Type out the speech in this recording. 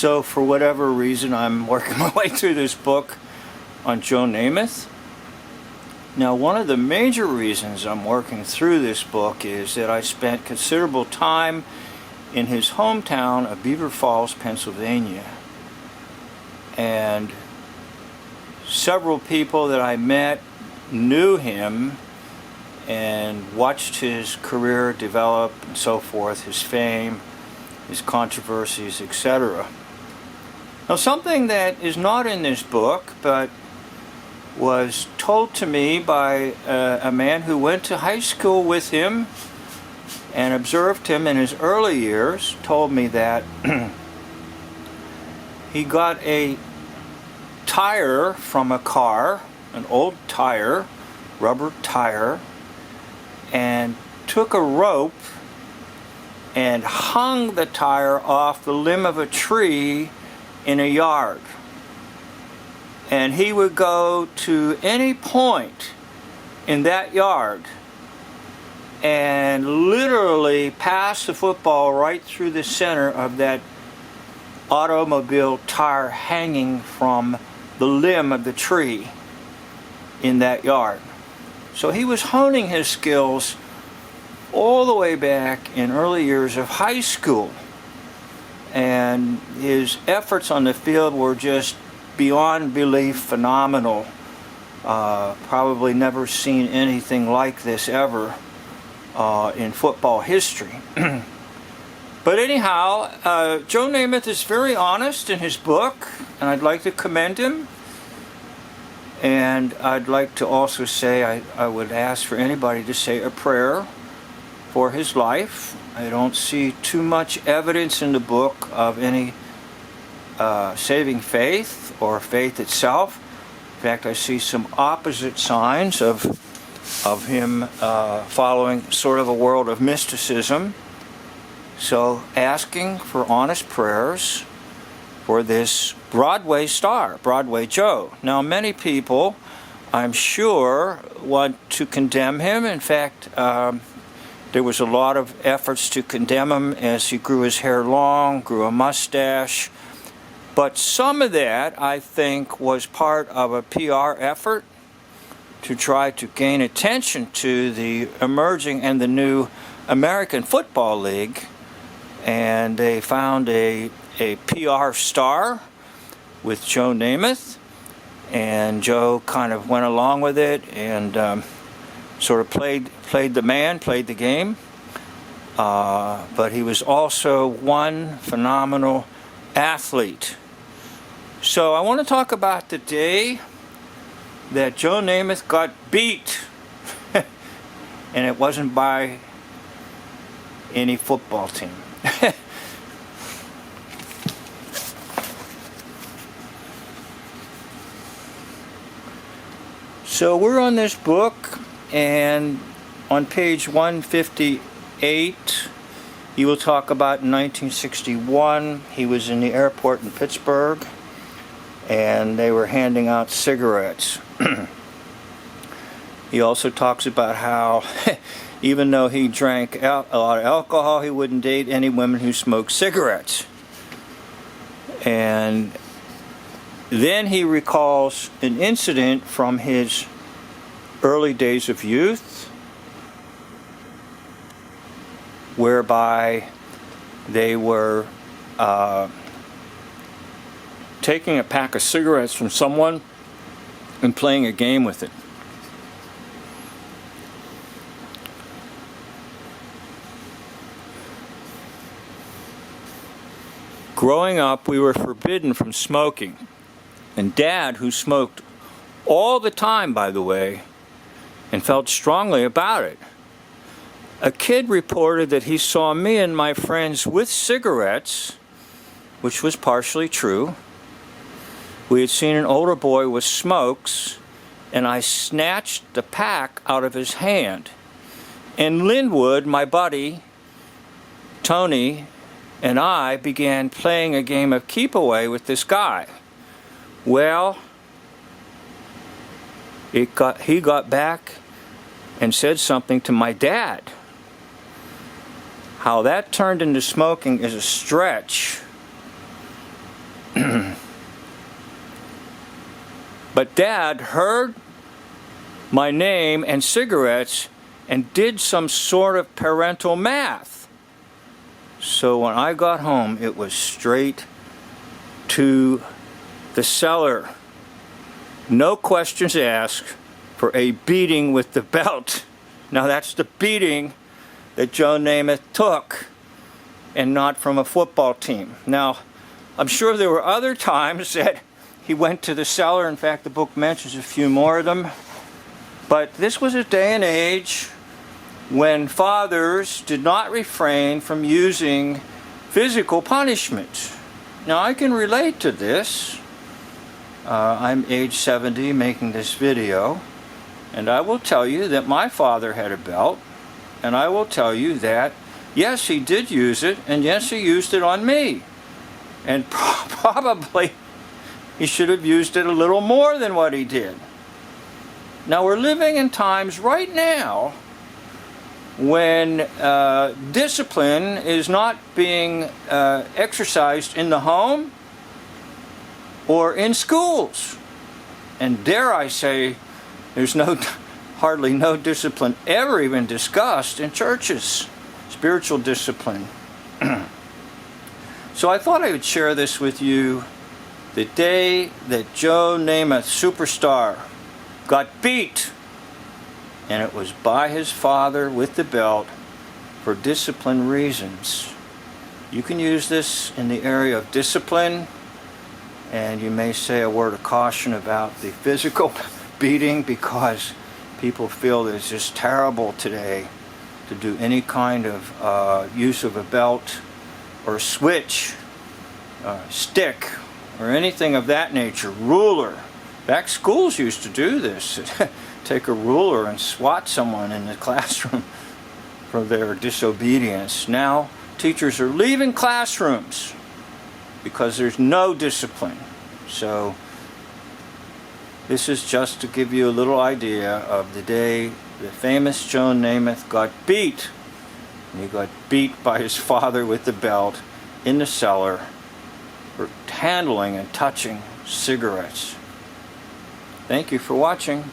So for whatever reason, I'm working my way through this book on Joe Namath. Now, one of the major reasons I'm working through this book is that I spent considerable time in his hometown of Beaver Falls, Pennsylvania. And several people that I met knew him and watched his career develop and so forth, his fame, his controversies, etc. Now, something that is not in this book, but was told to me by a man who went to high school with him and observed him in his early years, told me that he got a tire from a car, an old tire, rubber tire, and took a rope and hung the tire off the limb of a tree in a yard. And he would go to any point in that yard and literally pass the football right through the center of that automobile tire hanging from the limb of the tree in that yard. So he was honing his skills all the way back in early years of high school. And his efforts on the field were just beyond belief phenomenal. Probably never seen anything like this ever in football history. But anyhow, Joe Namath is very honest in his book, and I'd like to commend him. And I'd like to also say I would ask for anybody to say a prayer for his life. I don't see too much evidence in the book of any saving faith or faith itself. In fact, I see some opposite signs of him following sort of a world of mysticism. So asking for honest prayers for this Broadway star, Broadway Joe. Now, many people, I'm sure, want to condemn him. In fact, there was a lot of efforts to condemn him as he grew his hair long, grew a mustache. But some of that, I think, was part of a PR effort to try to gain attention to the emerging and the new American Football League. And they found a PR star with Joe Namath, and Joe kind of went along with it and sort of played the game. But he was also one phenomenal athlete. So I want to talk about the day that Joe Namath got beat. And it wasn't by any football team. So we're on this book, and on page 158, he will talk about in 1961, he was in the airport in Pittsburgh, and they were handing out cigarettes. He also talks about how even though he drank a lot of alcohol, he wouldn't date any women who smoked cigarettes. And then he recalls an incident from his early days of youth, whereby they were taking a pack of cigarettes from someone and playing a game with it. Growing up, we were forbidden from smoking. And Dad, who smoked all the time, by the way, and felt strongly about it, a kid reported that he saw me and my friends with cigarettes, which was partially true. We had seen an older boy with smokes, and I snatched the pack out of his hand. And Linwood, my buddy, Tony, and I began playing a game of keep-away with this guy. Well, he got back and said something to my dad. How that turned into smoking is a stretch. But Dad heard my name and cigarettes and did some sort of parental math. So when I got home, it was straight to the cellar. No questions asked for a beating with the belt. Now that's the beating that Joe Namath took, and not from a football team. Now, I'm sure there were other times that he went to the cellar. In fact, the book mentions a few more of them. But this was a day and age when fathers did not refrain from using physical punishment. Now, I can relate to this. I'm age 70 making this video, and I will tell you that my father had a belt, and I will tell you that, yes, he did use it, and yes, he used it on me. And probably he should have used it a little more than what he did. Now, we're living in times right now when discipline is not being exercised in the home or in schools. And dare I say, there's hardly no discipline ever even discussed in churches, spiritual discipline. So I thought I would share this with you. The day that Joe Namath, superstar, got beat, and it was by his father with the belt for discipline reasons. You can use this in the area of discipline, and you may say a word of caution about the physical beating, because people feel that it's just terrible today to do any kind of use of a belt or switch, stick, or anything of that nature, ruler. Back schools used to do this. Take a ruler and swat someone in the classroom for their disobedience. Now, teachers are leaving classrooms because there's no discipline. So, this is just to give you a little idea of the day the famous Joe Namath got beat. And he got beat by his father with the belt in the cellar for handling and touching cigarettes. Thank you for watching.